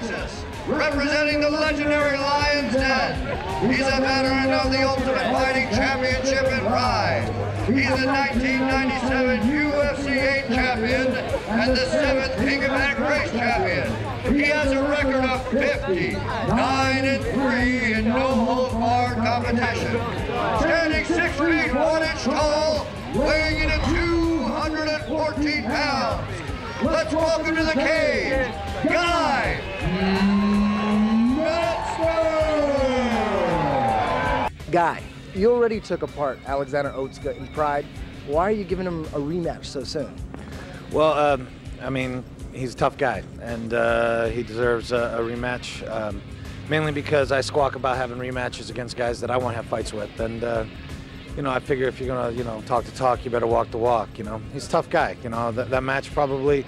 Texas, representing the legendary Lion's Den. He's a veteran of the Ultimate Fighting Championship and Pride. He's a 1997 UFC 8 champion and the 7th King of Back Race champion. He has a record of 50, 9-3 in no-holds-barred competition. Standing 6 feet 1 inch tall, weighing in at 214 pounds. Let's welcome to the cage, Guy Mezger! Guy, you already took apart Alexander Otsuka in Pride. Why are you giving him a rematch so soon? Well, I mean, he's a tough guy, and he deserves a rematch, mainly because I squawk about having rematches against guys that I want to have fights with. And, you know, I figure if you're going to, you know, talk the talk, you better walk the walk, you know. He's a tough guy, you know. That match probably,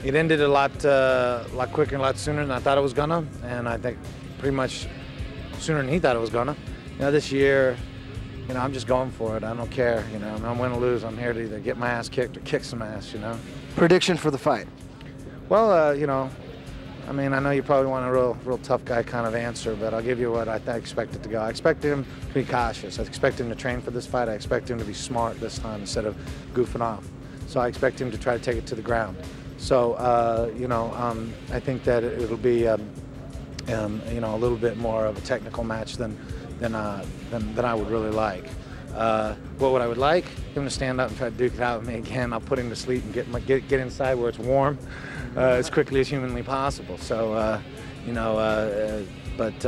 it ended a lot quicker and a lot sooner than I thought it was going to, and I think pretty much sooner than he thought it was going to. You know, this year, you know, I'm just going for it. I don't care, you know. I'm win or lose. I'm here to either get my ass kicked or kick some ass, you know. Prediction for the fight? Well, you know, I mean, I know you probably want a real tough guy kind of answer, but I'll give you what I expect it to go. I expect him to be cautious. I expect him to train for this fight. I expect him to be smart this time instead of goofing off. So I expect him to try to take it to the ground. So, you know, I think that it'll be, you know, a little bit more of a technical match than I would really like. What would I would like? Him to stand up and try to duke it out with me again. I'll put him to sleep and get inside where it's warm as quickly as humanly possible. So, you know, but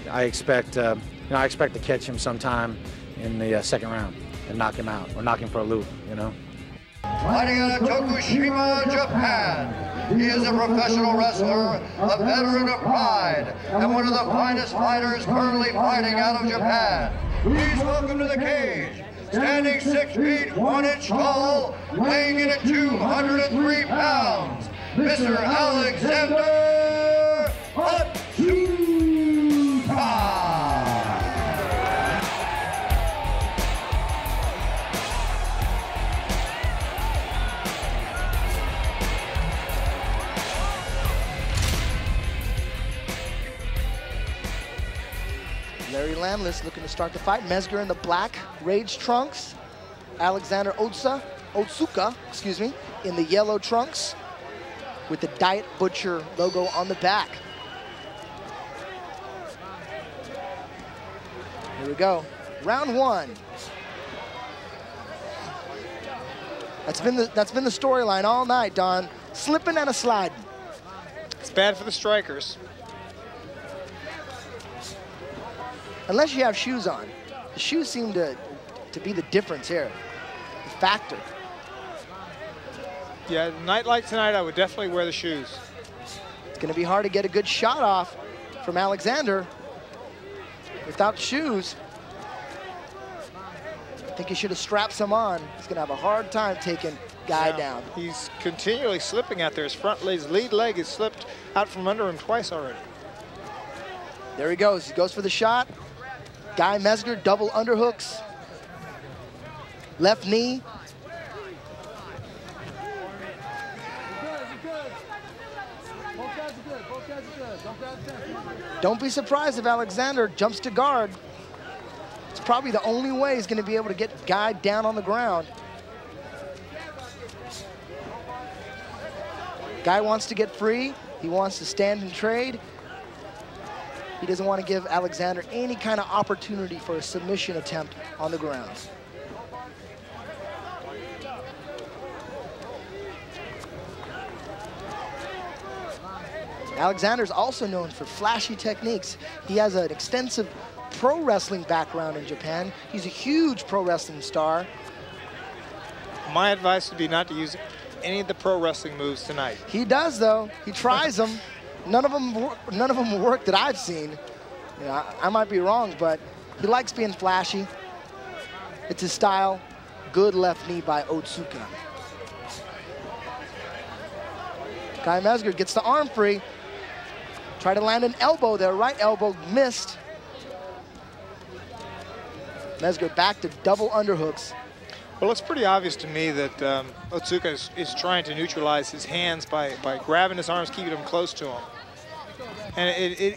I expect, you know, I expect to catch him sometime in the second round and knock him out or knock him for a loop, you know. Fighting out of Tokushima, Japan. He is a professional wrestler, a veteran of Pride, and one of the finest fighters currently fighting out of Japan. Please welcome to the cage, standing 6 feet 1 inch tall, weighing in at 203 pounds, Mr. Alexander Otsuka! Larry Landless looking to start the fight. Mezger in the black Rage trunks. Alexander Otsuka, excuse me, in the yellow trunks with the Diet Butcher logo on the back. Here we go. Round one. That's been the storyline all night, Don. Slipping and a sliding. It's bad for the strikers. Unless you have shoes on. The shoes seem to be the difference here, the factor. Yeah, a night like tonight, I would definitely wear the shoes. It's going to be hard to get a good shot off from Alexander without shoes. I think he should have strapped some on. He's going to have a hard time taking Guy down. He's continually slipping out there. His lead leg has slipped out from under him twice already. There he goes. He goes for the shot. Guy Mezger, double underhooks. Left knee. Don't be surprised if Alexander jumps to guard. It's probably the only way he's going to be able to get Guy down on the ground. Guy wants to get free. He wants to stand and trade. He doesn't want to give Alexander any kind of opportunity for a submission attempt on the ground. Alexander's also known for flashy techniques. He has an extensive pro wrestling background in Japan. He's a huge pro wrestling star. My advice would be not to use any of the pro wrestling moves tonight. He does, though. He tries them. None of them work that I've seen. You know, I might be wrong, but he likes being flashy. It's his style. Good left knee by Otsuka. Guy Mezger gets the arm free. Try to land an elbow there. Right elbow missed. Mezger back to double underhooks. Well, it's pretty obvious to me that Otsuka is trying to neutralize his hands by grabbing his arms, keeping them close to him. And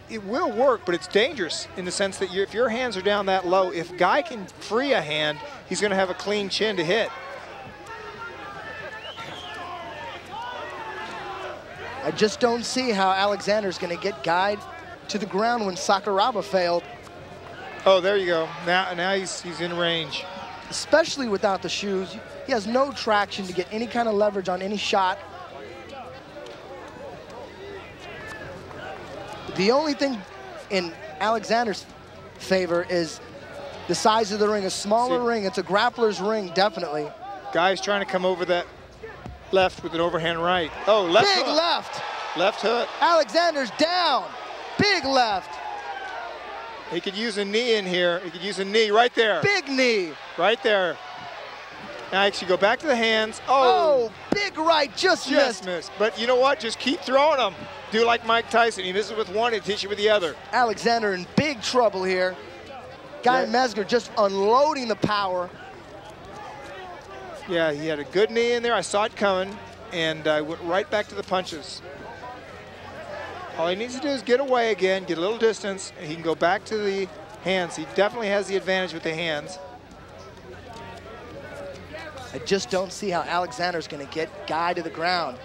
it will work, but it's dangerous in the sense that if your hands are down that low, if Guy can free a hand, he's going to have a clean chin to hit. I just don't see how Alexander's going to get Guy to the ground when Sakuraba failed. Oh, there you go. Now he's in range. Especially without the shoes. He has no traction to get any kind of leverage on any shot. The only thing in Alexander's favor is the size of the ring. A smaller ring. It's a grappler's ring, definitely. Guy's trying to come over that left with an overhand right. Oh, left Big hook. left. Left hook. Alexander's down. Big left. He could use a knee in here. He could use a knee right there. Big knee. Right there. Now he should go back to the hands. Oh, big right, just missed. But you know what? Just keep throwing them. Do like Mike Tyson. He misses with one, he hits you with the other. Alexander in big trouble here. Guy Mezger just unloading the power. Yeah, he had a good knee in there. I saw it coming, and I went right back to the punches. All he needs to do is get away again, get a little distance, and he can go back to the hands. He definitely has the advantage with the hands. I just don't see how Alexander's going to get Guy to the ground.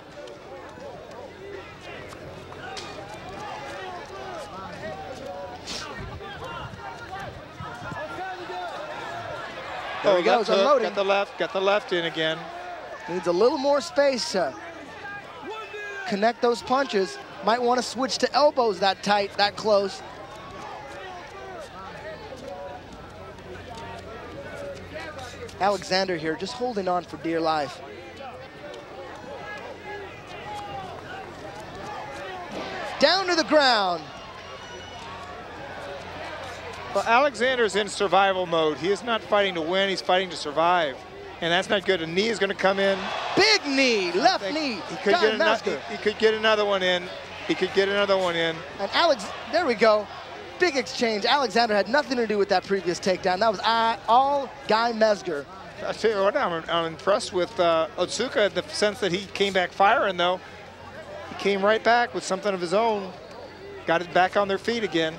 There he goes, unloading. Got the left in again. Needs a little more space to connect those punches. Might want to switch to elbows that tight, that close. Alexander here just holding on for dear life. Down to the ground. Well, Alexander's in survival mode. He is not fighting to win, he's fighting to survive. And that's not good. A knee is going to come in. Big knee, left knee. He could get another one in. He could get another one in. And there we go. Big exchange. Alexander had nothing to do with that previous takedown. That was all Guy Mezger. I tell you what, I'm impressed with Otsuka in the sense that he came back firing, though. He came right back with something of his own. Got it back on their feet again.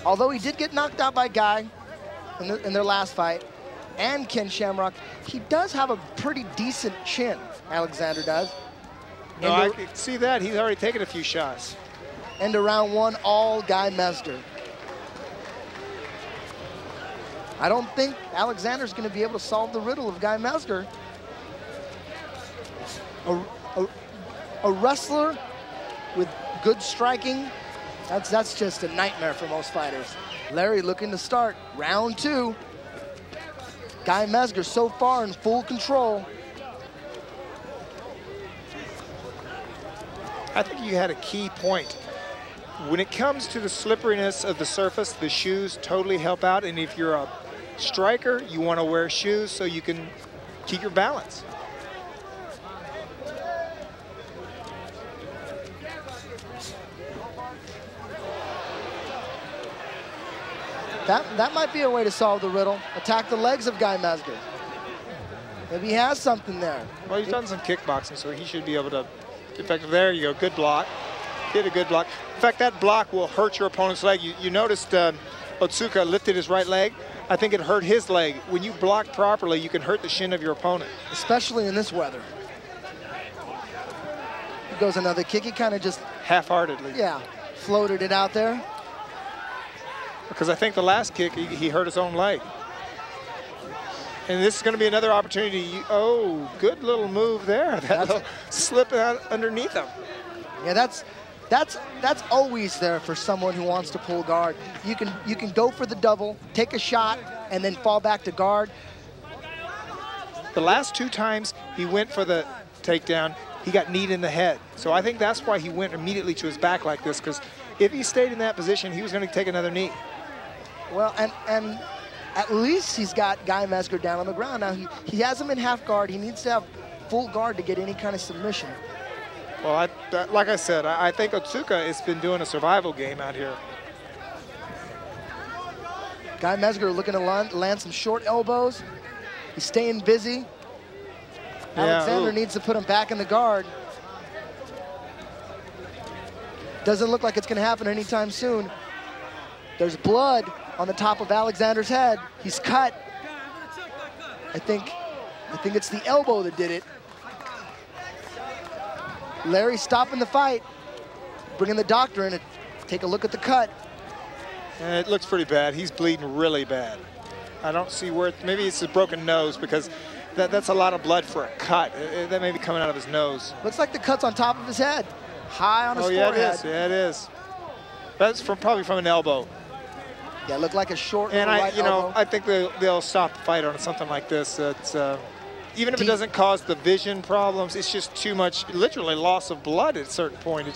Although he did get knocked out by Guy in their last fight, and Ken Shamrock, he does have a pretty decent chin, Alexander does. No, I can see that. He's already taken a few shots. End of round one, all Guy Mezger. I don't think Alexander's going to be able to solve the riddle of Guy Mezger. A wrestler with good striking, that's just a nightmare for most fighters. Larry looking to start round two. Guy Mezger so far in full control. I think you had a key point. When it comes to the slipperiness of the surface, the shoes totally help out. And if you're a striker, you want to wear shoes so you can keep your balance. That might be a way to solve the riddle. Attack the legs of Guy Mezger. Maybe he has something there. Well, he's done some kickboxing, so he should be able to effective. There you go, good block. Did a good block. In fact, that block will hurt your opponent's leg. You noticed Otsuka lifted his right leg. I think it hurt his leg. When you block properly, you can hurt the shin of your opponent. Especially in this weather. Here goes another kick. He kind of just... half-heartedly. Yeah, floated it out there. Because I think the last kick, he hurt his own leg. And this is going to be another opportunity. Oh, good little move there. That little slip out underneath him. Yeah, that's always there for someone who wants to pull guard. You can go for the double, take a shot, and then fall back to guard. The last two times he went for the takedown, he got kneed in the head. So I think that's why he went immediately to his back like this, because if he stayed in that position, he was going to take another knee. Well, and at least he's got Guy Mezger down on the ground. Now, he has him in half guard. He needs to have full guard to get any kind of submission. Well, like I said, I think Otsuka has been doing a survival game out here. Guy Mezger looking to land some short elbows. He's staying busy. Alexander needs to put him back in the guard. Doesn't look like it's going to happen anytime soon. There's blood on the top of Alexander's head. He's cut. I think it's the elbow that did it. Larry stopping the fight, bringing the doctor in to take a look at the cut. And it looks pretty bad. He's bleeding really bad. I don't see where, maybe it's his broken nose, because that's a lot of blood for a cut. That may be coming out of his nose. Looks like the cut's on top of his head, high on his forehead. Yeah, it is. Yeah, it is. That's probably from an elbow. Yeah, it looked like a short and right elbow. I think they'll stop the fight on something like this. It's, even if it doesn't cause the vision problems, it's just too much, literally loss of blood at a certain point.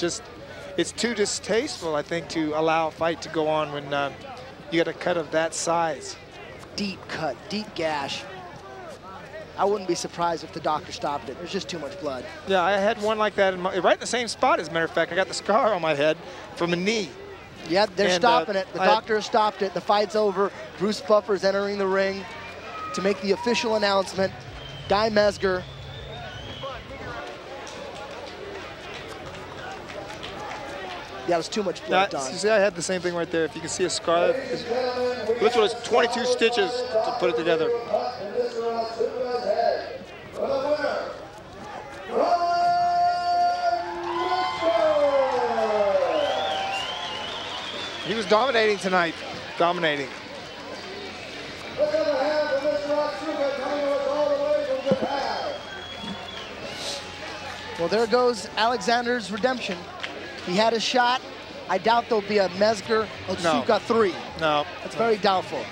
It's too distasteful, I think, to allow a fight to go on when you got a cut of that size. Deep cut, deep gash. I wouldn't be surprised if the doctor stopped it. There's just too much blood. Yeah, I had one like that right in the same spot, as a matter of fact. I got the scar on my head from a knee. Yeah, they're stopping it. The doctor has stopped it. The fight's over. Bruce Buffer's entering the ring to make the official announcement. Guy Mezger. Yeah, it was too much blood, Don. You see, I had the same thing right there. If you can see a scar, literally 22 stitches to put it together. He was dominating tonight, dominating. Well, there goes Alexander's redemption. He had a shot. I doubt there'll be a Mezger Otsuka 3. No. It's very doubtful.